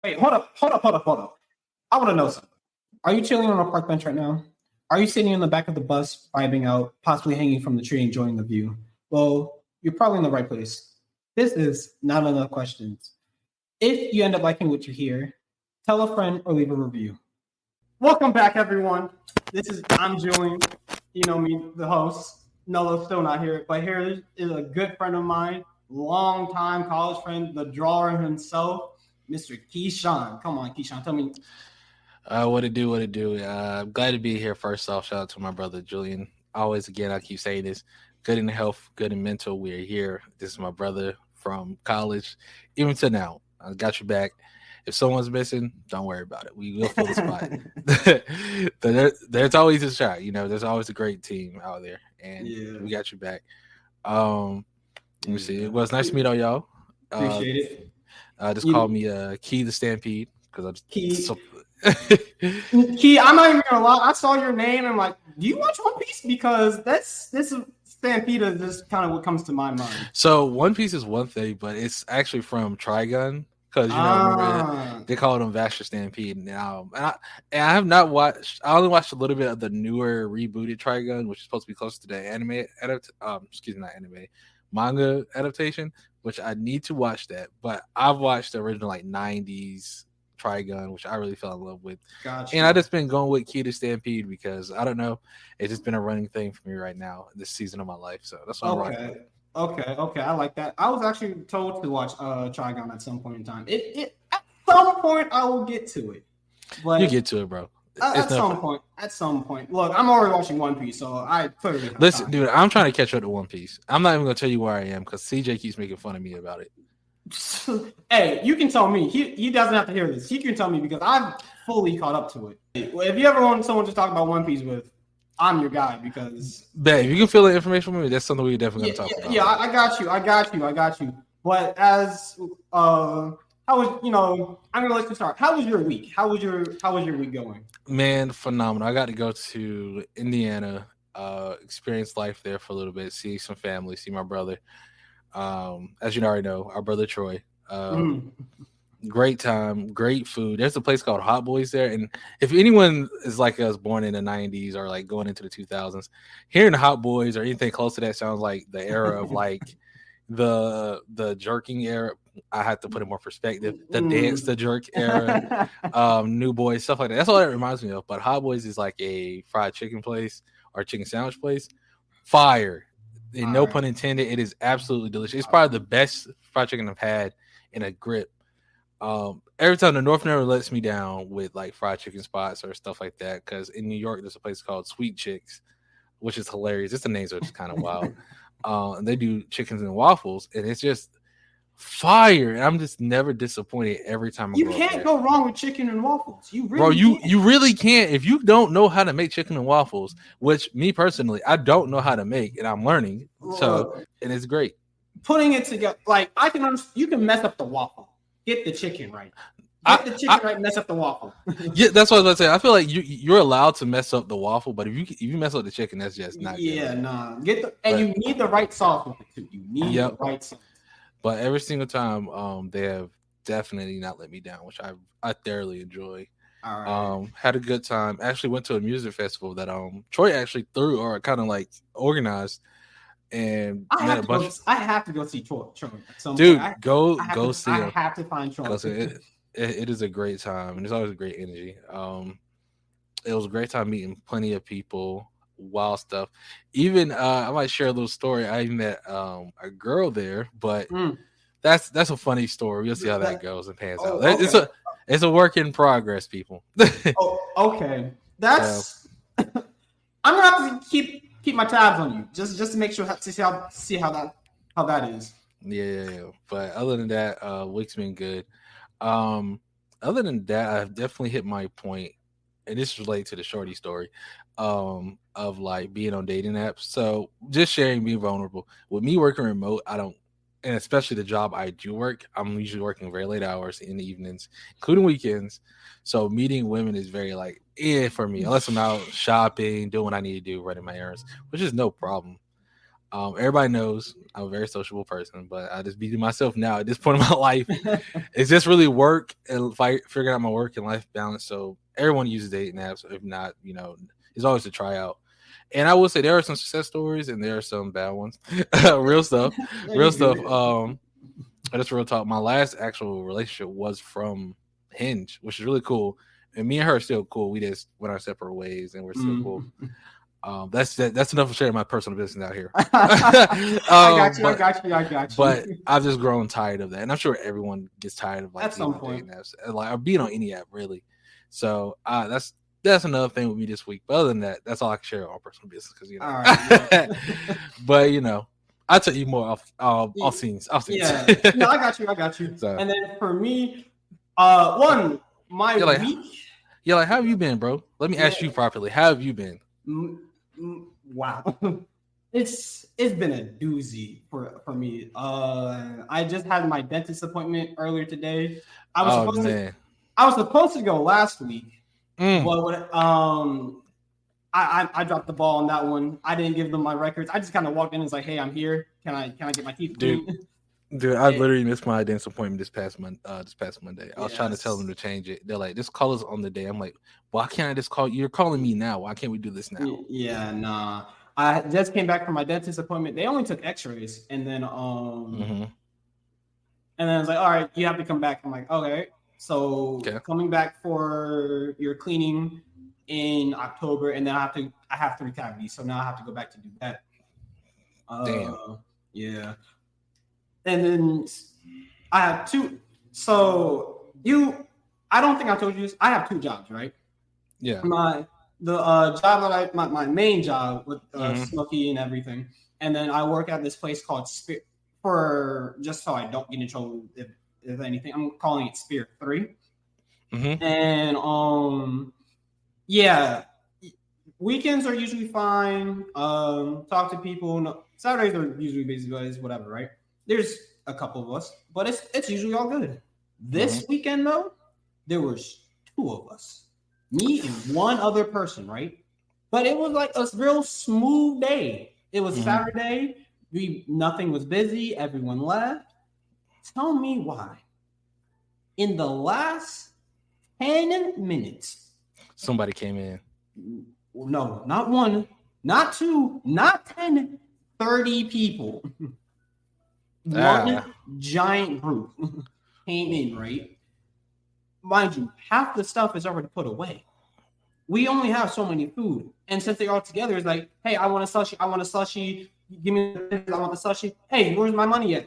Wait, hold up. I want to know something. Are you chilling on a park bench right now? Are you sitting in the back of the bus, vibing out, possibly hanging from the tree, enjoying the view? Well, you're probably in the right place. This is not enough questions. If you end up liking what you hear, tell a friend or leave a review. Welcome back, everyone. I'm Julian. You know me, the host. Nolo's still not here, but here is a good friend of mine, longtime college friend, the drawer himself, Mr. Keyshawn. Come on, Keyshawn, tell me. What it do? What it do? I'm glad to be here. First off, shout out to my brother Julian. Always, again, I keep saying this: good in health, good in mental. We're here. This is my brother from college, even to now. I got your back. If someone's missing, don't worry about it. We will fill the spot. There's always a shot. There's always a great team out there, and we got your back. Let me see. It was nice to meet all y'all. Appreciate it. Just call me Key the Stampede because I'm Key. so Key, I'm not even gonna lie. I saw your name and I'm like, do you watch One Piece? Because this Stampede is just kind of what comes to my mind. So One Piece is one thing, but it's actually from Trigun because remember they called him Vasher Stampede now. And I have not watched. I only watched a little bit of the newer rebooted Trigun, which is supposed to be close to the anime manga adaptation, which I need to watch that. But I've watched the original like '90s Trigun, which I really fell in love with. Gotcha. And I just been going with Key to Stampede because I don't know, it's just been a running thing for me right now this season of my life. So that's what I'm rocking. Okay. I like that. I was actually told to watch Trigun at some point in time. It at some point I will get to it. But you get to it, bro. At some point. Look, I'm already watching One Piece, so I clearly listen, dude. I'm trying to catch up to One Piece. I'm not even gonna tell you where I am because CJ keeps making fun of me about it. Hey, you can tell me. He doesn't have to hear this. He can tell me because I'm fully caught up to it. If you ever want someone to talk about One Piece with, I'm your guy because. Babe, you can fill the information with me. That's something we're definitely gonna talk about. Yeah, I got you. But as how was I'm gonna let you start. How was your week? How was your week going? Man, phenomenal. I got to go to Indiana, experience life there for a little bit, see some family, see my brother. As you already know, our brother Troy. Great time, great food. There's a place called Hot Boys there, and if anyone is like us, born in the '90s or like going into the 2000s, hearing Hot Boys or anything close to that sounds like the era of like the jerking era. I have to put it more perspective. The dance, the jerk era, New Boys, stuff like that. That's all that reminds me of. But Hot Boys is like a fried chicken place or chicken sandwich place. Fire. And no pun intended, it is absolutely delicious. It's probably the best fried chicken I've had in a grip. Every time the North never lets me down with like fried chicken spots or stuff like that. Because in New York, there's a place called Sweet Chicks, which is hilarious. Just the names are just kind of wild. And they do chickens and waffles, and it's just fire. And I'm just never disappointed every time. You can't go wrong with chicken and waffles. You really can't. If you don't know how to make chicken and waffles, which me personally, I don't know how to make, and I'm learning. So, and it's great. Putting it together, like you can mess up the waffle. Get the chicken right. Mess up the waffle. Yeah, that's what I was about to say. I feel like you're allowed to mess up the waffle, but if you mess up the chicken, that's just not good. Yeah, nah. You need the right sauce with it too. You need the right sauce. But every single time, they have definitely not let me down, which I thoroughly enjoy. All right. Had a good time. Actually went to a music festival that Troy actually threw or kind of like organized. And I have to go see Troy. Dude, go see him. I have to find Troy. It is a great time, and there's always a great energy. It was a great time meeting plenty of people, wild stuff. Even I might share a little story. I met a girl there, but that's a funny story. We'll see how that goes and pans out. Okay. It's a work in progress, people. Okay. That's I'm gonna have to keep my tabs on you just to make sure to see how that is. Yeah. But other than that, week's been good. Other than that, I've definitely hit my point, and this is related to the shorty story, of like being on dating apps. So just sharing, being vulnerable. With me working remote, and especially the job I do work, I'm usually working very late hours in the evenings, including weekends. So meeting women is very like for me, unless I'm out shopping, doing what I need to do, running my errands, which is no problem. Everybody knows I'm a very sociable person, but I just be myself now at this point in my life. It's just really work and figuring out my work and life balance. So everyone uses dating apps. If not, it's always a try out. And I will say there are some success stories and there are some bad ones. Real stuff. That's real talk. My last actual relationship was from Hinge, which is really cool. And me and her are still cool. We just went our separate ways and we're still cool. That's enough of sharing my personal business out here. I got you. But I've just grown tired of that, and I'm sure everyone gets tired of at some point, apps, or being on any app really. So that's another thing with me this week. But other than that, that's all I can share on my personal business because All right, but I'll tell you more off scenes. Yeah, no, I got you. So, and then for me, week. Yeah, like how have you been, bro? Let me ask you properly. How have you been? Wow, it's been a doozy for me. I just had my dentist appointment earlier today. I was supposed to go last week, but I dropped the ball on that one. I didn't give them my records. I just kind of walked in and was like, "Hey, I'm here. Can I get my teeth cleaned?" Dude, I literally missed my dentist appointment this past Monday. I was trying to tell them to change it. They're like, "Just call us on the day." I'm like, "Why can't I just call you? You're calling me now. Why can't we do this now?" Yeah, nah. I just came back from my dentist appointment. They only took X-rays, and then and then I was like, "All right, you have to come back." I'm like, "Okay." So coming back for your cleaning in October, and then I have 3 cavities, so now I have to go back to do that. Damn. Yeah. And then I have 2. So I don't think I told you this. I have 2 jobs, right? Yeah. The job that my main job with Smokey and everything, and then I work at this place called Spirit for just so I don't get in trouble if anything. I'm calling it Spirit 3. And yeah, weekends are usually fine. Talk to people. No, Saturdays are usually busy, but it's whatever, right? There's a couple of us, but it's usually all good. This weekend though, there was 2 of us, me and one other person, right? But it was like a real smooth day. It was Saturday. Nothing was busy. Everyone left. Tell me why. In the last 10 minutes, somebody came in. No, not 1, not 2, not 10, 30 people. One giant group came in, right? Mind you, half the stuff is already put away. We only have so many food. And since they're all together, it's like, hey, I want a sushi. Give me this, I want the sushi. Hey, where's my money at?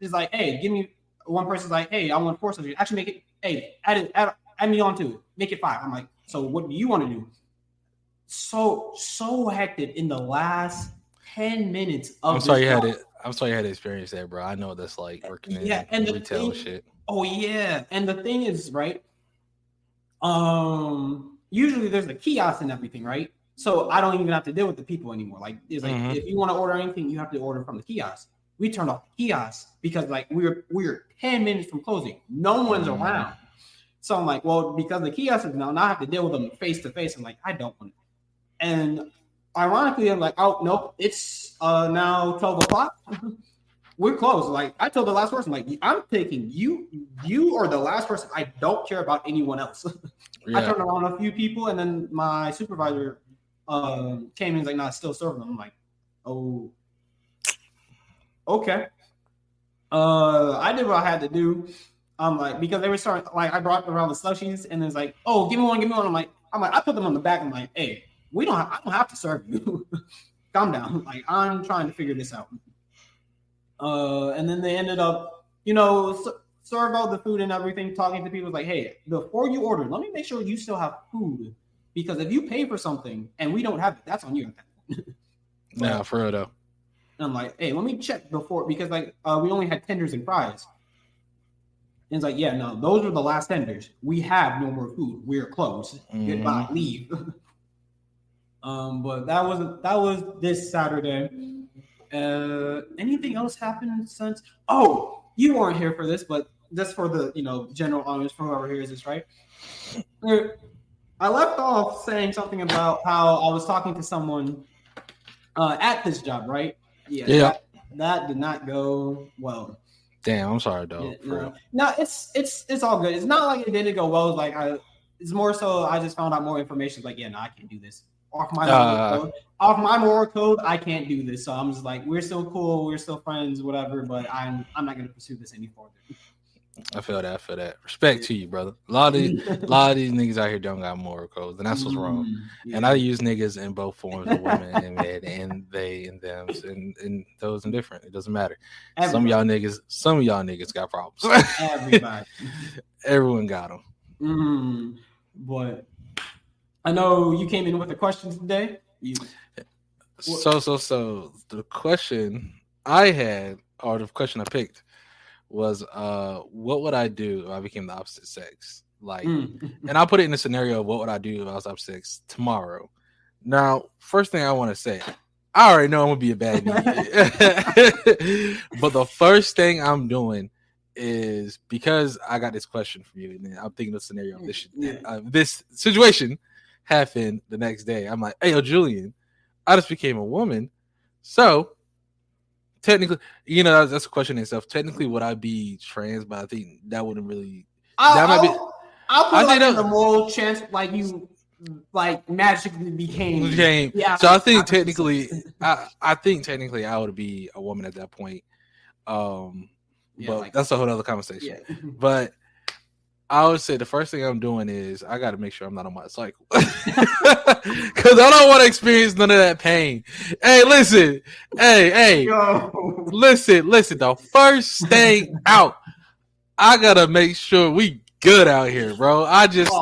It's like, hey, give me. One person's like, hey, I want 4 sushi. Actually make it, hey, add me onto it. Make it 5. I'm like, so what do you want to do? So hectic in the last 10 minutes of I'm sorry you had to experience that, bro. I know what that's like working in retail and shit. Oh yeah. And the thing is, right? Usually there's a kiosk and everything, right? So I don't even have to deal with the people anymore. Like it's like if you want to order anything, you have to order from the kiosk. We turned off the kiosk because like we're 10 minutes from closing. No one's around. So I'm like, well, because the kiosk is now I have to deal with them face to face. I'm like, I don't want it. And ironically, I'm like, oh nope, it's now 12 o'clock. We're closed. Like I told the last person, like I'm taking you are the last person. I don't care about anyone else. I turned around a few people, and then my supervisor came in and was like, "Nah, still serving them." I'm like, "Oh, okay." I did what I had to do. I'm like, because they were starting, like I brought around the slushies, and it's like, "Oh, give me one." I'm like, I put them on the back. I'm like, "Hey, I don't have to serve you. Calm down. Like I'm trying to figure this out." And then they ended up, serve all the food and everything, talking to people like, hey, before you order, let me make sure you still have food. Because if you pay for something and we don't have it, that's on you. Nah, for real though. And I'm like, hey, let me check before, because like we only had tenders and fries. And it's like, yeah, no, those are the last tenders. We have no more food. We're closed. Goodbye, leave. But that was this Saturday. Anything else happened since? Oh, you weren't here for this, but just for the general audience, for whoever hears this, right? I left off saying something about how I was talking to someone at this job, right? Yeah. That did not go well. Damn, I'm sorry, dog. No, it's all good. It's not like it didn't go well. Like it's more so I just found out more information. Like, no, I can't do this. Off my moral code, I can't do this. So I'm just like, we're still cool, we're still friends, whatever. But I'm not gonna pursue this any further. I feel that. Respect to you, brother. A lot of these niggas out here don't got moral codes, and that's what's wrong. Yeah. And I use niggas in both forms of women and men, and they and them, and those indifferent. It doesn't matter. Everybody. Some of y'all niggas got problems. Everybody. Everyone got them. But I know you came in with a question today. So the question I had, or the question I picked, was what would I do if I became the opposite sex? Like, and I'll put it in a scenario of what would I do if I was opposite sex tomorrow. Now, first thing I want to say, I already know I'm gonna be a bad nigga. But the first thing I'm doing is, because I got this question from you, and I'm thinking of the scenario this situation happened the next day. I'm like, hey, yo, Julian, I just became a woman, so technically, that's a question in itself. Technically, would I be trans? But I think that wouldn't really. I'll put it in the moral chance, like you, like magically became. Yeah. So I think technically, I would be a woman at that point. But that's a whole other conversation. Yeah. But I would say the first thing I'm doing is I got to make sure I'm not on my cycle, because I don't want to experience none of that pain. Hey, listen. Hey, listen. The first thing out, I gotta make sure we good out here, bro. I just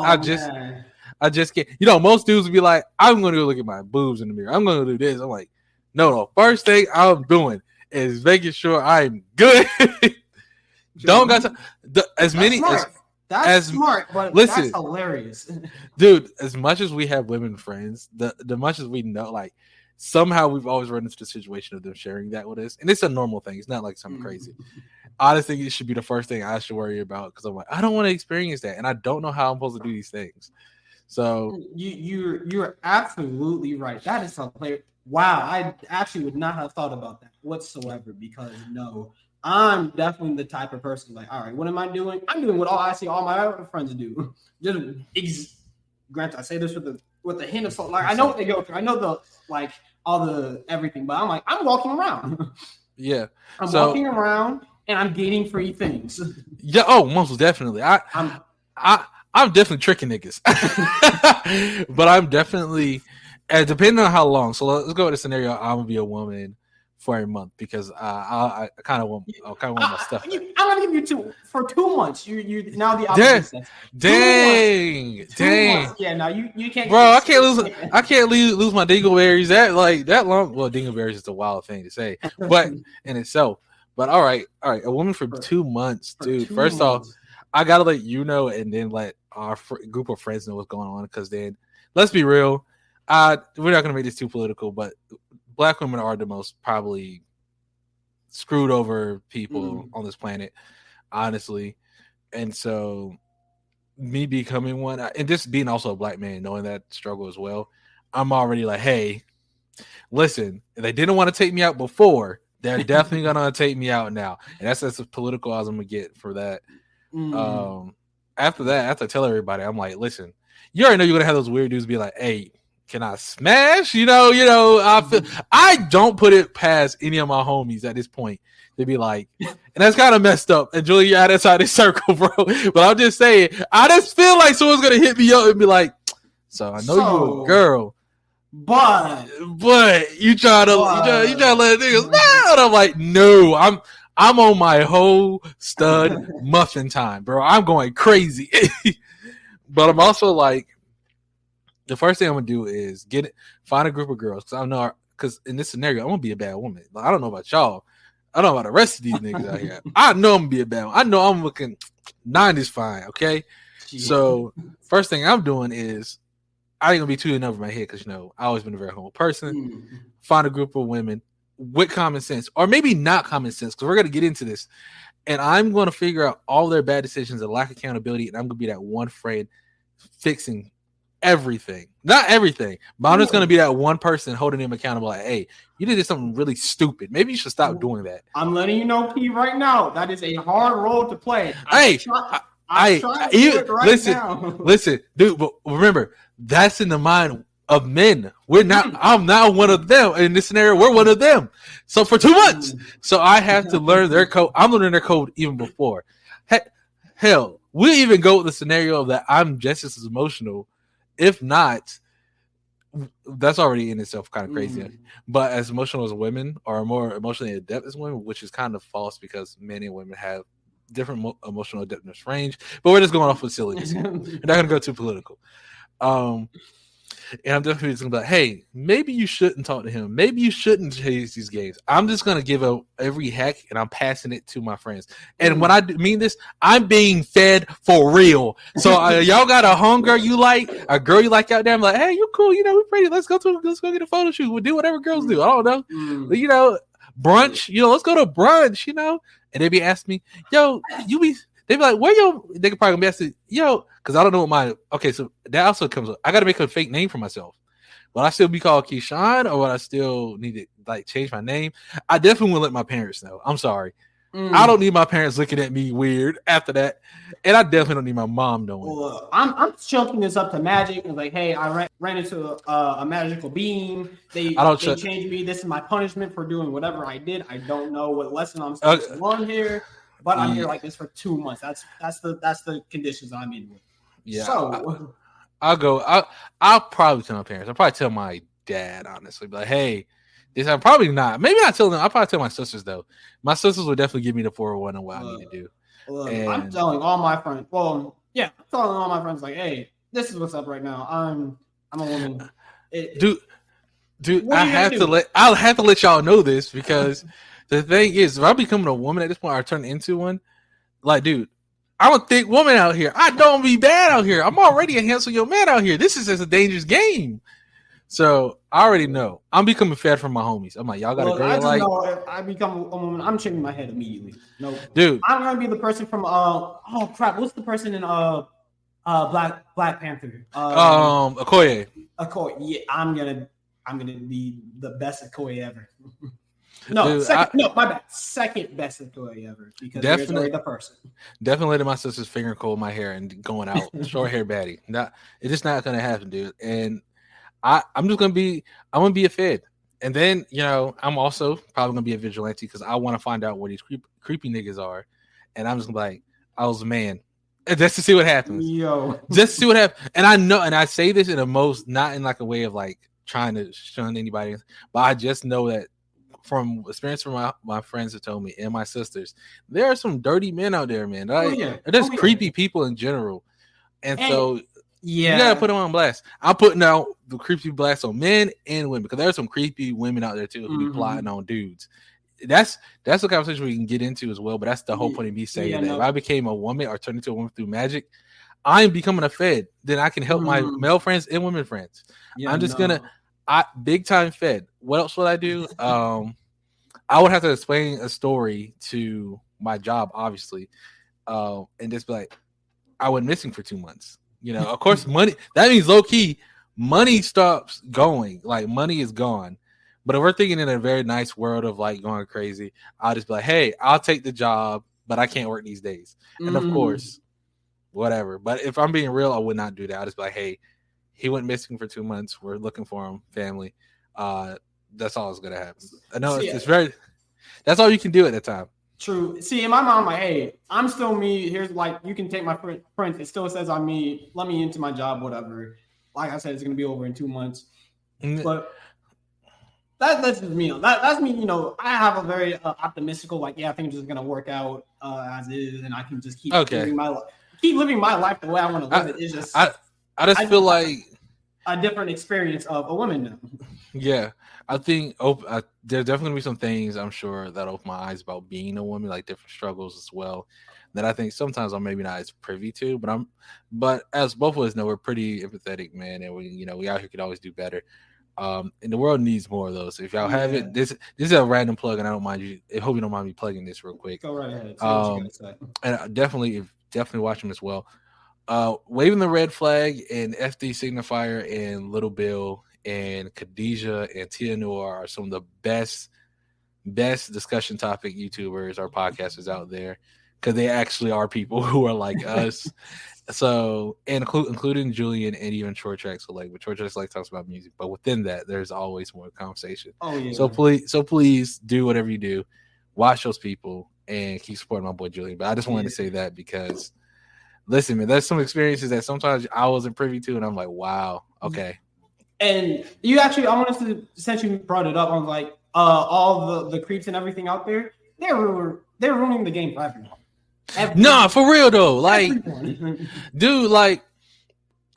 can't. Most dudes would be like, I'm gonna go look at my boobs in the mirror. I'm gonna do this. I'm like, no. The first thing I'm doing is making sure I'm good. Don't got as many. That's smart, but listen, that's hilarious. Dude, as much as we have women friends, the much as we know, like, somehow we've always run into the situation of them sharing that with us. And it's a normal thing. It's not like something crazy. I just think it should be the first thing I should worry about, because I'm like, I don't want to experience that. And I don't know how I'm supposed to do these things. So you're absolutely right. That is hilarious. Wow, I actually would not have thought about that whatsoever, because I'm definitely the type of person like, all right, what am I doing? I'm doing what I see all my other friends do. Granted, I say this with a hint of something. Like, I know what they go through. I know all the everything, but I'm like, I'm walking around. Yeah, I'm walking around and I'm getting free things. Yeah. Oh, most definitely. I'm definitely tricking niggas, but I'm definitely, depending on how long. So let's go with the scenario. I'm gonna be a woman for a month, because I kind of want my stuff. I'm gonna give you 2 months. You now the opposite. Dang. Yeah, now you can't. Bro, I can't lose my dingleberries that long. Well, dingleberries is a wild thing to say, but in itself. But all right, a woman for 2 months, dude. First off, I gotta let you know, and then let our group of friends know what's going on, because then, let's be real, we're not gonna make this too political, but Black women are the most probably screwed over people on this planet, honestly. And so, me becoming one, and just being also a Black man, knowing that struggle as well, I'm already like, hey, listen, if they didn't want to take me out before, they're definitely gonna take me out now. And that's as political as I'm gonna get for that. After that, after I tell everybody, I'm like, listen, you already know you're gonna have those weird dudes be like, hey, can I smash? I don't put it past any of my homies at this point. They'd be like, and that's kind of messed up. And Julie, you're outside this circle, bro. But I'm just saying, I just feel like someone's gonna hit me up and be like, so I know you're a girl, but you try to let niggas know. And I'm like, no, I'm on my whole stud muffin time, bro. I'm going crazy. But I'm also like, the first thing I'm gonna do is find a group of girls, because in this scenario, I'm gonna be a bad woman. Like, I don't know about y'all. I don't know about the rest of these niggas out here. I know I'm gonna be a bad one. I know I'm looking 9 is fine, okay? Jeez. So first thing I'm doing is, I ain't gonna be too in over my head, because I've always been a very humble person. Find a group of women with common sense, or maybe not common sense, because we're gonna get into this. And I'm gonna figure out all their bad decisions and lack of accountability, and I'm gonna be that one friend fixing everything. Not everything, but I'm just gonna be that one person holding him accountable. Like, hey, you did something really stupid. Maybe you should stop doing that. I'm letting you know, P, right now. That is a hard role to play. Listen, dude. But remember, that's in the mind of men. We're not. I'm not one of them in this scenario. We're one of them. So for 2 months, so I have to learn their code. I'm learning their code even before. Hell, we'll even go with the scenario that I'm just as emotional. If not, that's already in itself kind of crazy. But as emotional as women, or more emotionally adept as women, which is kind of false because men and women have different emotional adeptness range. But we're just going off with silliness. We're not going to go too political. And I'm definitely just gonna be like, hey, maybe you shouldn't talk to him. Maybe you shouldn't chase these games. I'm just gonna give out every hack and I'm passing it to my friends. And when I mean this, I'm being fed for real. So y'all got a homegirl you like, a girl you like out there. I'm like, hey, you cool? You know, we're pretty. Let's go get a photo shoot. We'll do whatever girls do. I don't know. But, you know, brunch. You know, let's go to brunch. You know, and they be asking me, yo, they be like, where yo? They could probably be asking, yo, because I don't know what so that also comes up. I got to make a fake name for myself. Will I still be called Keyshawn, or will I still need to like change my name? I definitely will let my parents know. I'm sorry. I don't need my parents looking at me weird after that. And I definitely don't need my mom knowing. Well, I'm chunking this up to magic. And like, hey, I ran into a magical being. They changed me. This is my punishment for doing whatever I did. I don't know what lesson I'm supposed to learn here. But I'm here like this for 2 months. That's the conditions I'm in with. Yeah. So I'll probably tell my parents. I'll probably tell my dad, honestly. Be like, hey, this I'm probably not. Maybe not tell them. I'll probably tell my sisters though. My sisters will definitely give me the 401 on what I need to do. I'm telling all my friends. Well, yeah, I'm telling all my friends like, hey, this is what's up right now. I'm a woman. Dude, I'll have to let y'all know this because the thing is, if I'm becoming a woman at this point, I turn into one. Like, dude, I'm a thick woman out here. I don't be bad out here. I'm already a handsome young man out here. This is just a dangerous game. So I already know. I'm becoming fed from my homies. I'm like, y'all got a girl like. Know if I become a woman, I'm shaking my head immediately. No, dude, I'm gonna be the person from oh crap, what's the person in Black Panther? Okoye. Okoye. Yeah, I'm gonna be the best Okoye ever. No, dude, my bad. Second best Okoye ever because there's already the person. Definitely letting my sister's finger cold my hair and going out short hair baddie. It's just not gonna happen, dude. And I'm gonna be a fed. And then, you know, I'm also probably gonna be a vigilante because I want to find out where these creepy niggas are. And I'm just gonna be like, I was a man. And just to see what happens. Yo. Just to see what happens. And I know, and I say this in a not in like a way of like trying to shun anybody, but I just know that from experience from my friends have told me and my sisters, there are some dirty men out there, man. There's creepy people in general. And so you gotta put them on blast. I'm putting out the creepy blast on men and women because there's some creepy women out there too who be plotting on dudes. That's the conversation we can get into as well. But that's the whole point of me saying that if I became a woman or turned into a woman through magic, I'm becoming a fed. Then I can help my male friends and women friends. I'm just gonna big time fed. What else would I do? I would have to explain a story to my job, obviously, and just be like, I went missing for 2 months. You know, of course, money. That means low key, money stops going. Like money is gone. But if we're thinking in a very nice world of like going crazy, I'll just be like, hey, I'll take the job, but I can't work these days. And of course, whatever. But if I'm being real, I would not do that. I'll just be like, hey, he went missing for 2 months. We're looking for him, family. That's all that's gonna happen. I know it's very. That's all you can do at that time. True. See, in my mind, I'm like, hey, I'm still me. Here's like, you can take my friends. It still says I'm me. Let me into my job, whatever. Like I said, it's gonna be over in 2 months. But that's just me. That's me. You know, I have a very optimistical, like, yeah, I think it's just gonna work out as is, and I can just keep living my life the way I want to live it. It's just I just feel like a different experience of a woman now. Yeah, I think there's definitely gonna be some things I'm sure that open my eyes about being a woman, like different struggles as well, that I think sometimes I'm maybe not as privy to. But as both of us know, we're pretty empathetic, man, and we out here could always do better. And the world needs more of those. So if y'all have it, this is a random plug, and I don't mind you. I hope you don't mind me plugging this real quick. Go right ahead. And definitely watch them as well. Waving the Red Flag and FD Signifier and Little Bill and Khadijah and Tia Noir are some of the best discussion topic YouTubers or podcasters out there, because they actually are people who are like us. So, and including Julian and even Short Tracks. So, like, but Short Tracks like talks about music, but within that, there's always more conversation. Oh yeah. So please do whatever you do, watch those people and keep supporting my boy Julian. But I just wanted to say that because, listen, man, there's some experiences that sometimes I wasn't privy to, and I'm like, wow, okay. And you actually, I wanted to, since you brought it up, on like all the creeps and everything out there, they're ruining the game for everyone. Nah, for real though, like, dude, like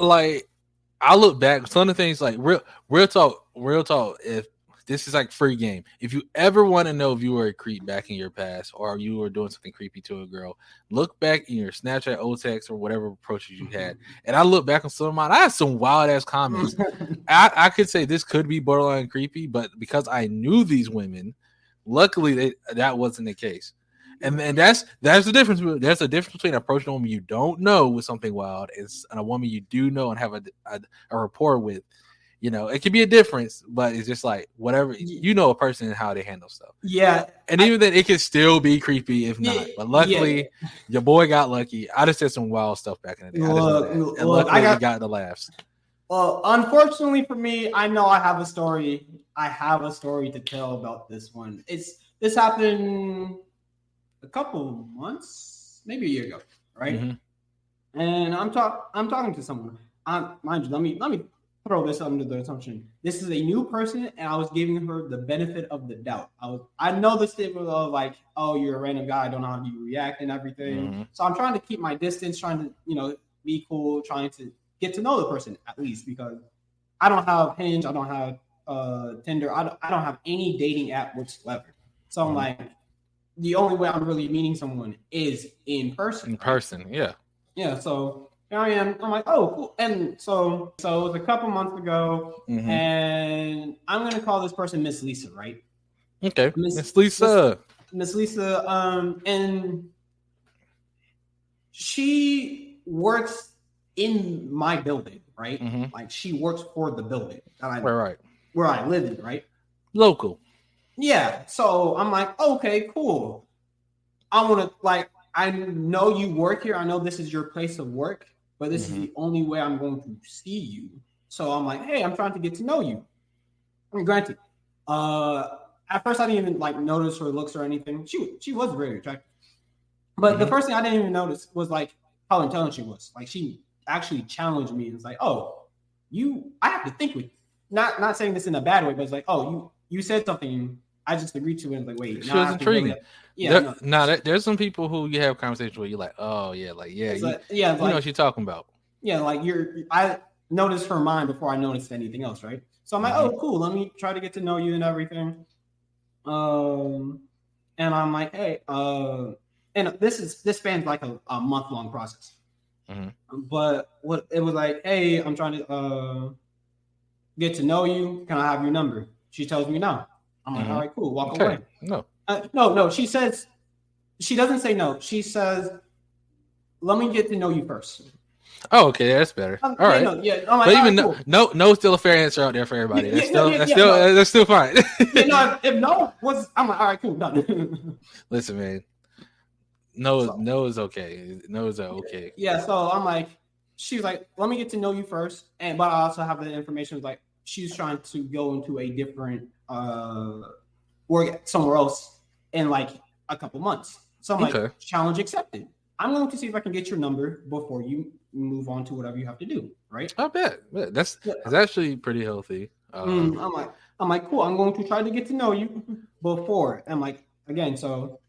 I look back, some of the things, like real talk. If this is like free game, if you ever want to know if you were a creep back in your past or you were doing something creepy to a girl, look back in your Snapchat, old text, or whatever approaches you had. And I look back on some of mine, I had some wild ass comments. I could say this could be borderline creepy, but because I knew these women, luckily that wasn't the case. And that's the difference. There's a difference between approaching a woman you don't know with something wild and a woman you do know and have a rapport with. You know, it could be a difference, but it's just like whatever, you know, a person and how they handle stuff. Yeah. And even then, it could still be creepy if not. But luckily, your boy got lucky. I just said some wild stuff back in the day. Luckily, we got the laughs. Well, unfortunately for me, I know I have a story. I have a story to tell about this one. This happened a couple months, maybe a year ago, right? Mm-hmm. And I'm talking to someone. Mind you, let me throw this under the assumption this is a new person, and I was giving her the benefit of the doubt. I know the stigma of like, oh, you're a random guy, I don't know how you react and everything. Mm-hmm. So I'm trying to keep my distance, trying to, you know, be cool, trying to get to know the person at least, because I don't have Hinge, I don't have Tinder, I don't have any dating app whatsoever. So I'm like, the only way I'm really meeting someone is in person. In person, right? Yeah. So here I am. I'm like, oh, cool. And so it was a couple months ago, mm-hmm. and I'm gonna call this person Miss Lisa, right? Okay, Miss Lisa. Miss Lisa. And she works in my building, right? Mm-hmm. Like she works for the building that where I live in, right? Local. Yeah. So I'm like, okay, cool. I want to, like, I know you work here. I know this is your place of work, but this mm-hmm. is the only way I'm going to see you. So I'm like, hey, I'm trying to get to know you. I mean, granted, at first I didn't even like notice her looks or anything. She was very attractive, but mm-hmm. the first thing I didn't even notice was like how intelligent she was. Like she actually challenged me and was like, oh, I have to think with you. Not saying this in a bad way, but it's like, oh, you said something. I just agreed to it. And like, wait, she was intriguing. There's some people who you have conversations where you're like, oh yeah, like yeah, you know what you're talking about. Yeah, like I noticed her mind before I noticed anything else, right? So I'm like, oh, cool. Let me try to get to know you and everything. And I'm like, hey, and this spans like a month-long process. Mm-hmm. But what it was like, hey, I'm trying to get to know you. Can I have your number? She tells me no. I'm like, mm-hmm. all right, cool. Walk away. No. She says, she doesn't say no. She says, let me get to know you first. Oh, okay, that's better. All right. I'm like, but even cool. no, still a fair answer out there for everybody. That's still fine. If no was, I'm like, all right, cool, done. Listen, man. No is okay. No is okay. Yeah. So I'm like, she was like, let me get to know you first, but I also have the information. Like, she's trying to go into a different work somewhere else in like a couple months. So I'm like, challenge accepted. I'm going to see if I can get your number before you move on to whatever you have to do, right? I bet. That's actually pretty healthy. I'm like, cool. I'm going to try to get to know you before. I'm like, again, so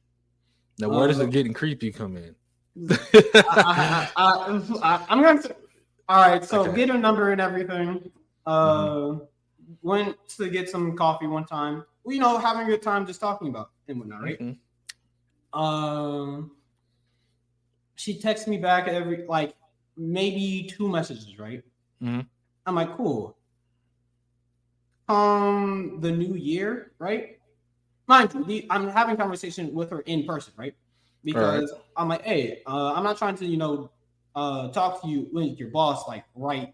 now where does it getting creepy come in? I'm going to. All right, so get her number and everything. Went to get some coffee one time. Well, you know, having a good time, just talking about and whatnot, right? Mm-hmm. She texts me back every like maybe 2 messages, right? Mm-hmm. I'm like, cool. The new year, right? Mind you, I'm having conversation with her in person, right? Because I'm like, hey, I'm not trying to, talk to you with your boss like right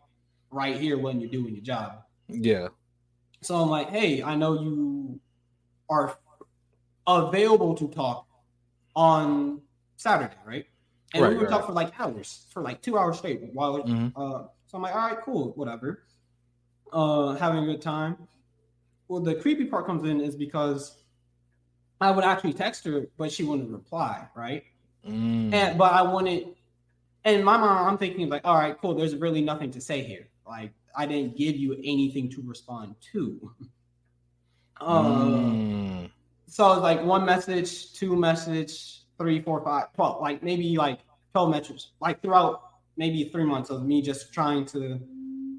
here when you're doing your job. Yeah. So I'm like, hey, I know you are available to talk on Saturday, right? And we would talk for like hours, for like 2 hours straight. While so I'm like, all right, cool, whatever. Having a good time. Well, the creepy part comes in is because I would actually text her, but she wouldn't reply, right? But I wanted, and my mind, I'm thinking like, all right, cool. There's really nothing to say here. Like, I didn't give you anything to respond to. So it's like 1 message, 2 message, 3, 4, 5, 12, like maybe like 12 messages, like throughout maybe 3 months of me just trying to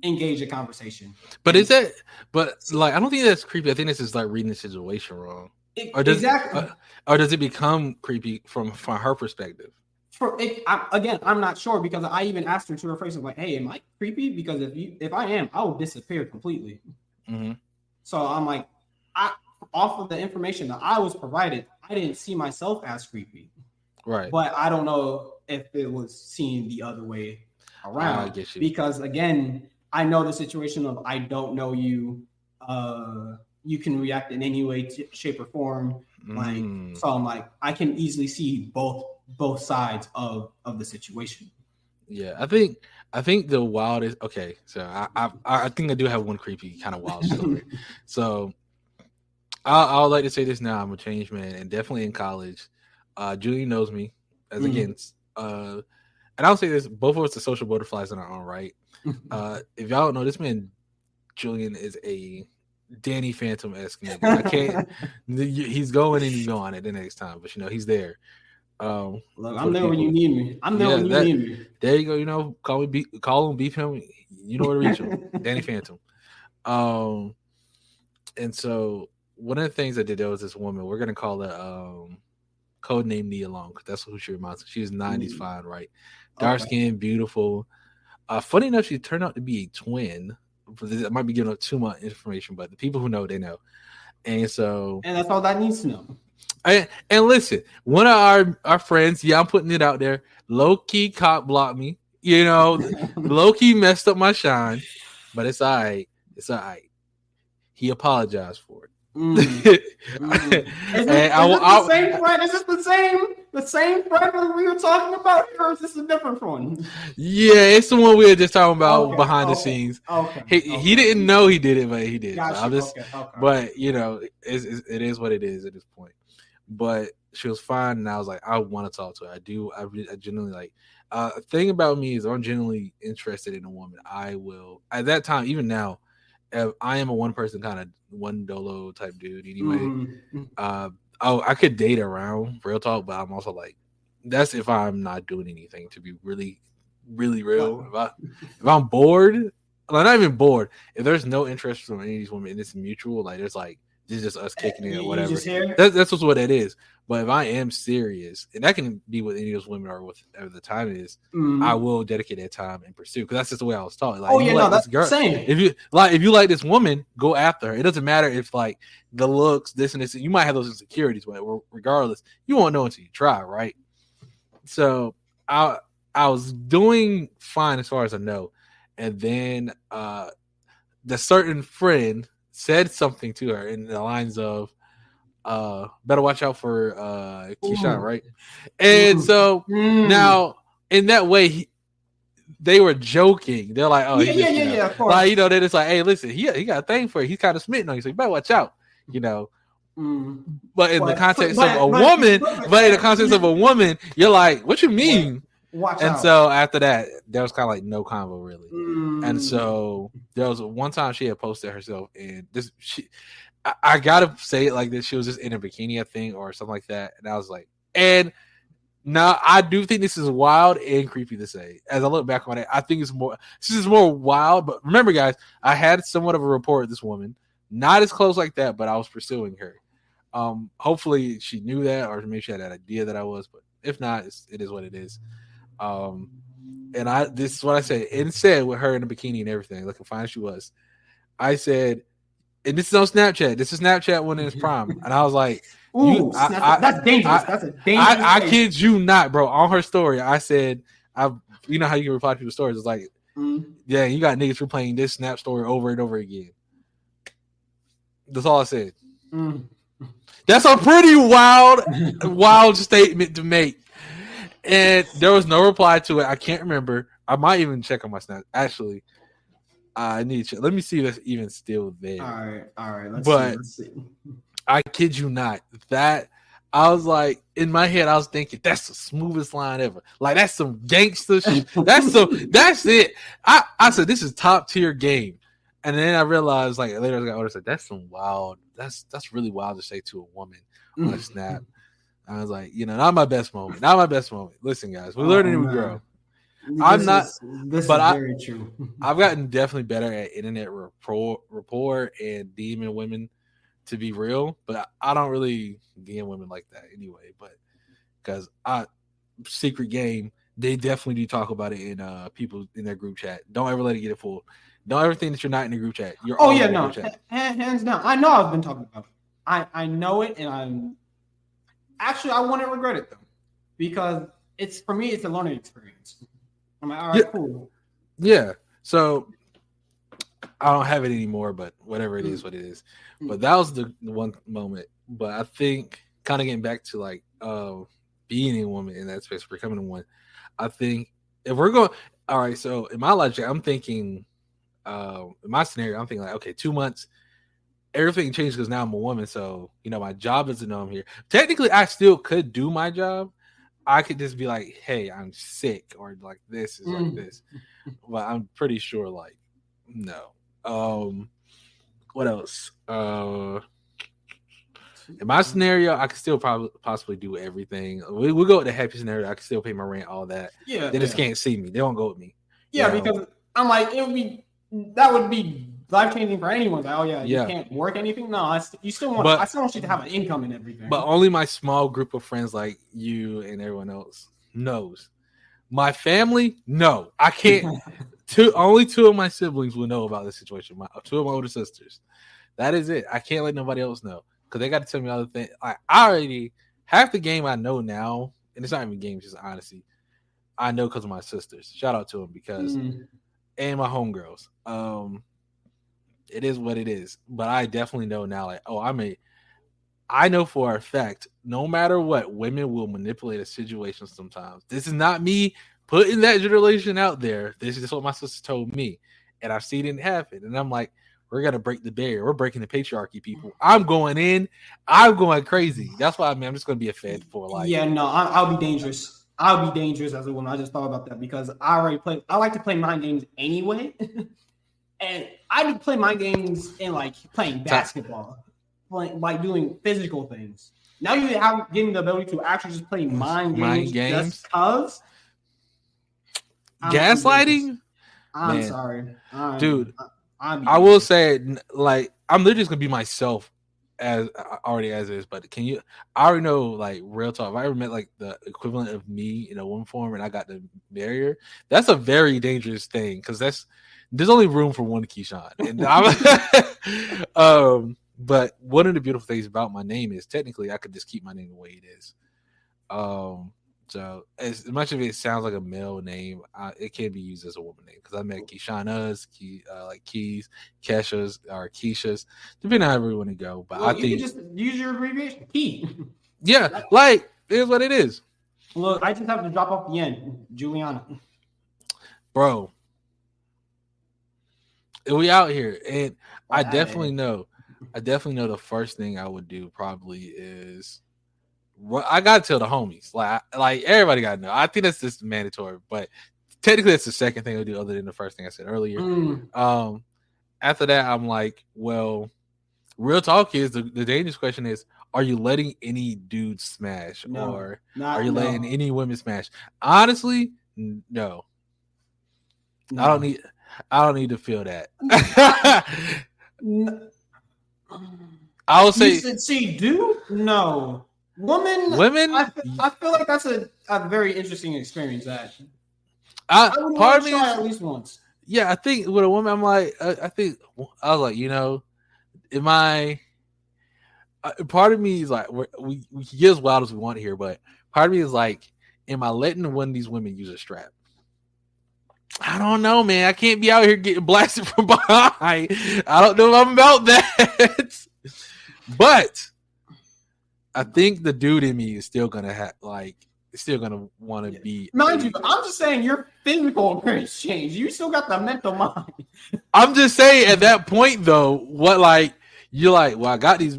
engage a conversation. But is that? But like, I don't think that's creepy. I think this is like reading the situation wrong. Or does it become creepy from her perspective? Again, I'm not sure, because I even asked her to her face, like, "Hey, am I creepy? Because if I am, I will disappear completely." So I'm like, off of the information that I was provided, I didn't see myself as creepy. Right. But I don't know if it was seen the other way around. I get you. Because again, I know the situation of I don't know you. You can react in any way, shape, or form. Like, so I'm like, I can easily see both sides of the situation. Yeah, I think the wildest. Okay, so I think I do have one creepy kind of wild story. So I would like to say this now. I'm a changed man, and definitely in college. Julian knows me as against. And I'll say this: both of us are social butterflies in our own right. If y'all don't know, this man Julian is a Danny Phantom-esque nigga. I can't. He's going and he's going at the next time, but he's there. Look, I'm there when you need me. I'm there when you need me. There you go. Call him, beep him. You know where to reach him. Danny Phantom. And so one of the things I did, there was this woman. We're gonna call her code name Nia Long, because that's who she reminds me. She was 90s fine, right? Dark skin, beautiful. Funny enough, she turned out to be a twin. I might be giving up too much information, but the people who know, they know. And that's all that needs to know. And listen, one of our friends, I'm putting it out there, low-key cop blocked me, low-key messed up my shine, but it's all right. It's all right. He apologized for it. Is this the same friend that we were talking about, or is this a different one? Yeah, it's the one we were just talking about behind the scenes. He didn't know he did it, but he did. But it is what it is at this point. But she was fine, and I was like, I want to talk to her. I do. I genuinely like. Thing about me is I'm genuinely interested in a woman. I will at that time, even now. I am a one person kind of one dolo type dude anyway. I could date around, real talk, but I'm also like, that's if I'm not doing anything, to be really, really real. If I'm bored, like not even bored, if there's no interest from any of these women and it's mutual, like there's like, this is just us kicking it or whatever. That's what it is. But if I am serious, and that can be with any of those women or whatever the time is, I will dedicate that time and pursue, because that's just the way I was taught. Like, that's the same. If you like this woman, go after her. It doesn't matter if like the looks, this and this. You might have those insecurities, but regardless, you won't know until you try, right? So I was doing fine as far as I know, and then the certain friend said something to her in the lines of, better watch out for Keyshawn, right? And so now in that way, they were joking. They're like, oh, yeah, of course. Like, they're just like, hey, listen, he got a thing for you. He's kind of smitten on you, so you better watch out, But in the context of a woman, you're like, what you mean? Watch out. So after that, there was kind of like no convo really. And so there was one time she had posted herself, and I gotta say it like this, she was just in a bikini, I think, or something like that. And I was like, and now I do think this is wild and creepy to say. As I look back on it, I think this is more wild. But remember, guys, I had somewhat of a rapport with this woman, not as close like that, but I was pursuing her. Hopefully she knew that, or maybe she had that idea that I was, but if not, it is what it is. And this is what I said. Instead, with her in a bikini and everything, look how fine she was, I said, and this is on Snapchat. This is Snapchat when it's prime. And I was like, that's dangerous. That's a dangerous. I kid you not, bro. On her story, I said, you know how you can reply to people's stories. It's like, yeah, you got niggas replaying this Snap story over and over again. That's all I said. That's a pretty wild statement to make. And there was no reply to it. I can't remember. I might even check on my Snap. Actually, I need to check. Let me see if that's even still there. All right. Let's see. I kid you not. That I was like, in my head, I was thinking that's the smoothest line ever. Like that's some gangster shit. That's it. I said this is top tier game. And then I realized, like later, I got older, said that's some wild. That's really wild to say to a woman on a Snap. I was like, not my best moment. Not my best moment. Listen, guys, we learn and we grow. This is very true. I've gotten definitely better at internet rapport and DMing women, to be real. But I don't really DM women like that anyway. But because secret game, they definitely do talk about it in people in their group chat. Don't ever let it get it full. Don't ever think that you're not in the group chat. You're all in the group chat. Hands down. I know I've been talking about it. I know it, and I wouldn't regret it though, because for me it's a learning experience. I'm like, all right, cool. Yeah. So I don't have it anymore, but whatever it is, what it is. But that was the one moment. But I think kind of getting back to like being a woman in that space, becoming one. I think if we're going, all right. So in my logic, I'm thinking. In my scenario, I'm thinking like, okay, 2 months, everything changed because now I'm a woman. So, my job doesn't know I'm here. Technically, I still could do my job. I could just be like, hey, I'm sick, or like this is like this. But I'm pretty sure, like, no. What else? In my scenario, I could still possibly do everything. We'll go with the happy scenario. I can still pay my rent, all that. Yeah. They just can't see me. They don't go with me. Yeah, because I'm like, that would be life changing for anyone. Like, oh yeah, you can't work anything. No, I still want you to have an income and everything. But only my small group of friends, like you and everyone else, knows. My family, no, I can't. Only 2 of my siblings will know about this situation. 2 of my older sisters. That is it. I can't let nobody else know because they got to tell me other things. I already half the game I know now, and it's not even games, just honesty. I know because of my sisters. Shout out to them because. And my homegirls. It is what it is. But I definitely know now, like, I know for a fact, no matter what, women will manipulate a situation sometimes. This is not me putting that generalization out there. This is what my sister told me. And I've seen it happen. And I'm like, we're going to break the barrier. We're breaking the patriarchy, people. I'm going in. I'm going crazy. That's why I'm just going to be a Fed for life. Yeah, no, I'll be dangerous. I'll be dangerous as a woman. I just thought about that because I like to play mind games anyway. And I do play mind games in like playing basketball, like doing physical things. Now you have given the ability to actually just play mind games. Just cause. Gaslighting? I'm sorry. Dude, I will say, like, I'm literally just going to be myself as is, but I already know, like, real talk, if I ever met like the equivalent of me in a woman form and I got to marry her, that's a very dangerous thing because there's only room for one Keyshawn. And but one of the beautiful things about my name is technically I could just keep my name the way it is. So as much of it sounds like a male name, it can be used as a woman name because I met Keyshawn's, like Keys, Kesha's, or Keisha's, depending on how we want to go. But I think you just use your abbreviation, Key. Yeah, like it is what it is. Look, I just have to drop off the end, Juliana. Bro, we out here, and I definitely know the first thing I would do probably is. Well, I gotta tell the homies. Like everybody gotta know. I think that's just mandatory, but technically that's the second thing I do, other than the first thing I said earlier. After that, I'm like, well, real talk is the dangerous question is: are you letting any dude smash, or are you letting any women smash? Honestly, no. I don't need to feel that. I would say, see, dude, no. Women. I feel like that's a very interesting experience. That part of me at least once. Yeah, I think with a woman, I'm like, I was like, am I? Part of me is like, we can get as wild as we want here, but part of me is like, am I letting one of these women use a strap? I don't know, man. I can't be out here getting blasted from behind. I don't know if I'm about that. But I think the dude in me is still gonna have still gonna want to be. Mind you, I'm just saying your physical appearance changed. You still got the mental mind. I'm just saying at that point though, what like you're like, well, I got these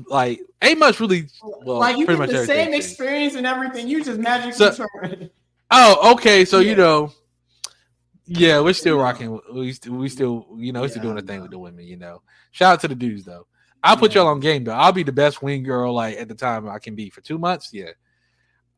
ain't much really. Well, like you pretty get much the same changed. experience and everything. You just magically turn. Oh, okay. So yeah, we're still rocking. We still we're still doing the thing with the women. Shout out to the dudes though. I'll put y'all on game though. I'll be the best wing girl at the time I can be for 2 months. Yeah.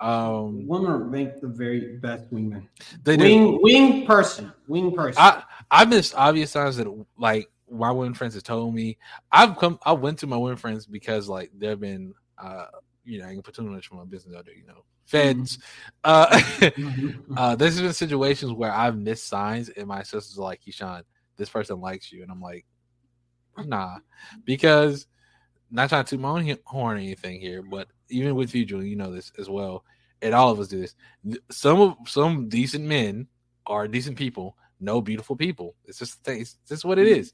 Women are ranked the very best wingmen. They do. Wing person. I missed obvious signs that my women friends have told me. I went to my women friends because they've been I can put too much from my business out there, feds. There's been situations where I've missed signs and my sisters are like, Keyshawn, this person likes you. And I'm like, nah, because not trying to toot my own horn or anything here, but even with you, Julie, you know this as well. And all of us do this. Some decent men are decent people, know beautiful people. It's just what it is.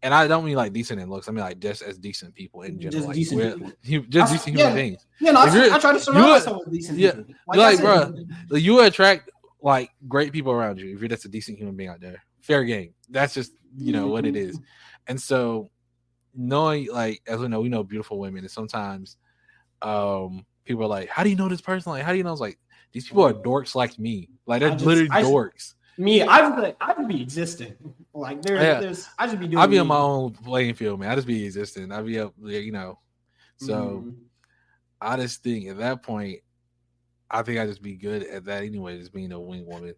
And I don't mean decent in looks. I mean just as decent people in general. Just decent human beings. Yeah, no, I try to surround myself with decent people. Bro, you attract great people around you if you're just a decent human being out there. Fair game. That's just what it is. And so knowing as we know beautiful women, and sometimes people are like, how do you know this person? How do you know? It's these people are dorks like me. They're literally dorks. I would be existing. I just be doing. I'll be on my own playing field, man. I just be existing. I'll be up there, So I just think at that point, I think I just be good at that anyway, just being a wing woman.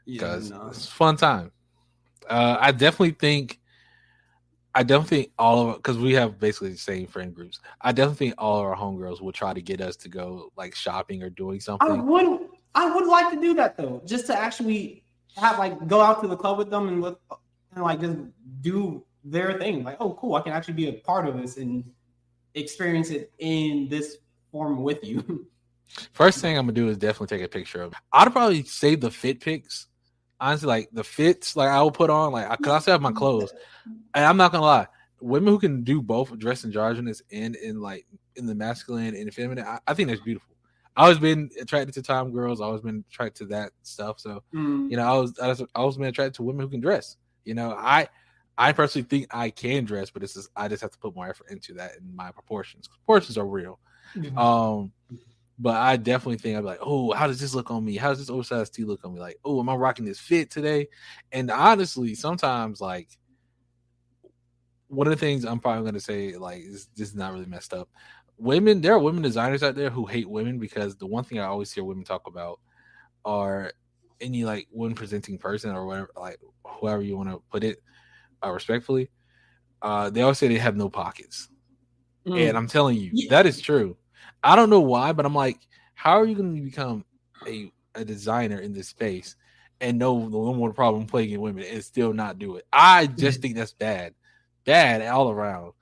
Because it's a fun time. I definitely think all of, because we have basically the same friend groups. I definitely think all of our homegirls will try to get us to go shopping or doing something. I would like to do that though, just to actually have go out to the club with them and just do their thing. Oh, cool! I can actually be a part of this and experience it in this form with you. First thing I'm gonna do is definitely take a picture of it. I'd probably save the fit pics. Honestly, the fits I will put on because I still have my clothes, and I'm not gonna lie, women who can do both dress androgynous and in the masculine and the feminine, I think that's beautiful. I always been attracted to tom girls. I always been attracted to that stuff. So I always been attracted to women who can dress. I personally think I can dress, but I just have to put more effort into that in my proportions. Proportions are real. But I definitely think I'd be oh, how does this look on me? How does this oversized tee look on me? Oh, am I rocking this fit today? And honestly, sometimes one of the things I'm probably going to say this is not really messed up. There are women designers out there who hate women because the one thing I always hear women talk about are any women presenting person or whatever, whoever you want to put it respectfully. They always say they have no pockets. And I'm telling you, that is true. I don't know why, but I'm how are you going to become a designer in this space and know the one more problem playing women and still not do it? I just think that's bad all around.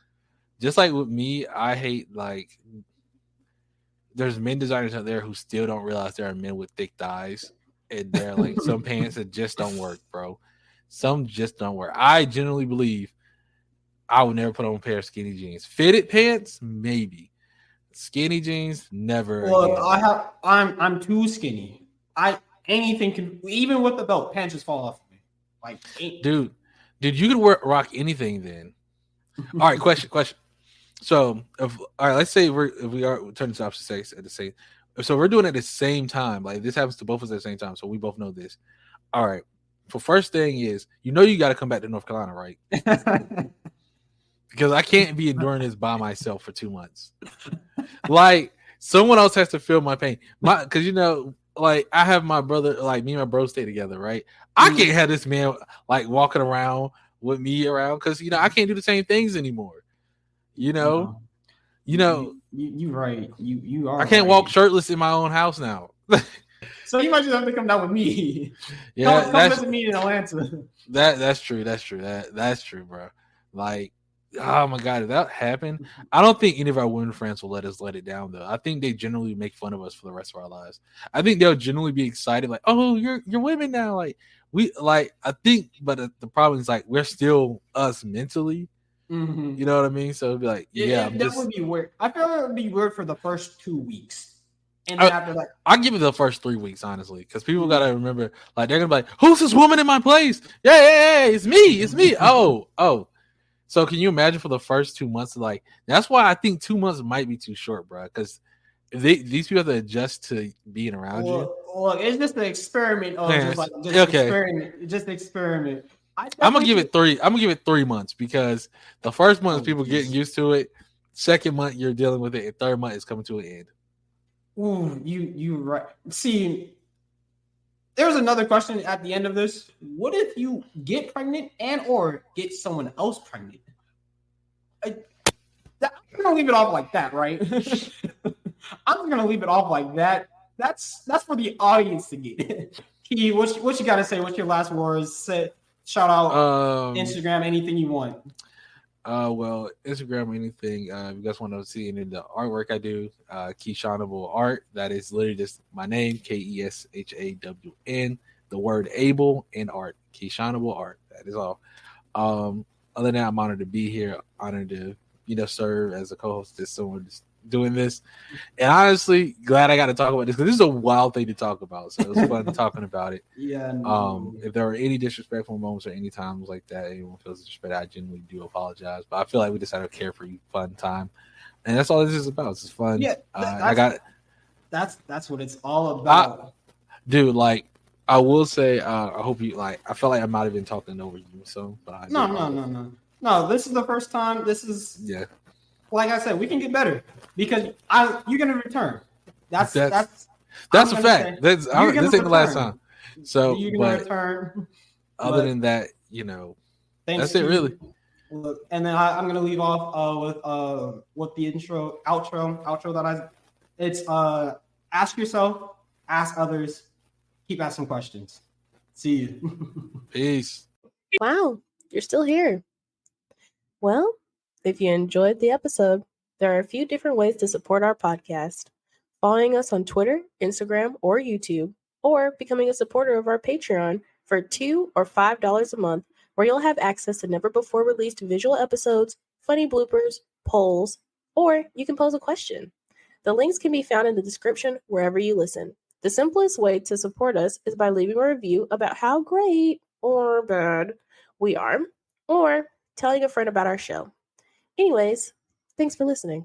Just like with me, I hate there's men designers out there who still don't realize there are men with thick thighs and they're some pants that just don't work, bro. Some just don't work. I generally believe I would never put on a pair of skinny jeans. Fitted pants, maybe. Skinny jeans, never. Well, again. I'm too skinny. Anything can, even with the belt, pants just fall off of me. Dude, you could rock anything then. All right, question. So, let's say we are turning to opposite sex at the same. So we're doing it at the same time. This happens to both of us at the same time. So we both know this. All right. So first thing is, you got to come back to North Carolina, right? Because I can't be enduring this by myself for 2 months. Someone else has to feel my pain. Because I have my brother, me and my bro stay together, right? I can't have this man walking around with me around because I can't do the same things anymore. You're right. You are. I can't walk shirtless in my own house now. So you might just have to come down with me. Yeah, come visit me in Atlanta. That's true. That's true, bro. Oh my god, if that happened, I don't think any of our women friends will let us let it down though. I think they generally make fun of us for the rest of our lives. I think they'll generally be excited, oh, you're women now. I think, but the problem is like we're still us mentally. Mm-hmm. You know what I mean? So it'd be like, That would be weird. I feel like it would be weird for the first 2 weeks, and then after that, I'll give it the first 3 weeks, honestly, because people gotta remember, like they're gonna be like, "Who's this woman in my place?" Yeah, it's me. Oh. So can you imagine for the first 2 months? Like that's why I think 2 months might be too short, bro. Because these people have to adjust to being around you. Look, it's just an experiment of just experiment. I'm gonna give it 3. I'm gonna give it 3 months because the first month is people getting used to it. Second month you're dealing with it, and third month is coming to an end. Ooh, you right. See, there's another question at the end of this. What if you get pregnant and or get someone else pregnant? I'm gonna leave it off like that, right? I'm just gonna leave it off like that. That's for the audience to get. Key, what you gotta say? What's your last words? Say, shout out Instagram, anything you want. Well, Instagram, anything. If you guys want to see any of the artwork I do, Keyshawnable Art. That is literally just my name, KESHAWN, the word able and art. Keyshawnable Art. That is all. Other than that, I'm honored to be here. Honored to serve as a co-host to someone doing this, and honestly, glad I got to talk about this because this is a wild thing to talk about. So it was fun talking about it. Yeah. If there are any disrespectful moments or any times like that, anyone feels disrespected, I genuinely do apologize. But I feel like we just had a carefree, fun time, and that's all this is about. It's just fun. Yeah, that's what it's all about, dude. Like I will say, I hope you like. I felt like I might have been talking over you, so. But no. This is the first time. This is Like I said, we can get better because you're gonna return. That's a fact. This ain't the last time. So you're gonna return. Other than that, that's it really. Look, and then I'm gonna leave off with the outro that it's ask yourself, ask others, keep asking questions. See you. Peace. Wow, you're still here. Well, if you enjoyed the episode, there are a few different ways to support our podcast. Following us on Twitter, Instagram, or YouTube, or becoming a supporter of our Patreon for $2 or $5 a month, where you'll have access to never-before-released visual episodes, funny bloopers, polls, or you can pose a question. The links can be found in the description wherever you listen. The simplest way to support us is by leaving a review about how great or bad we are, or telling a friend about our show. Anyways, thanks for listening.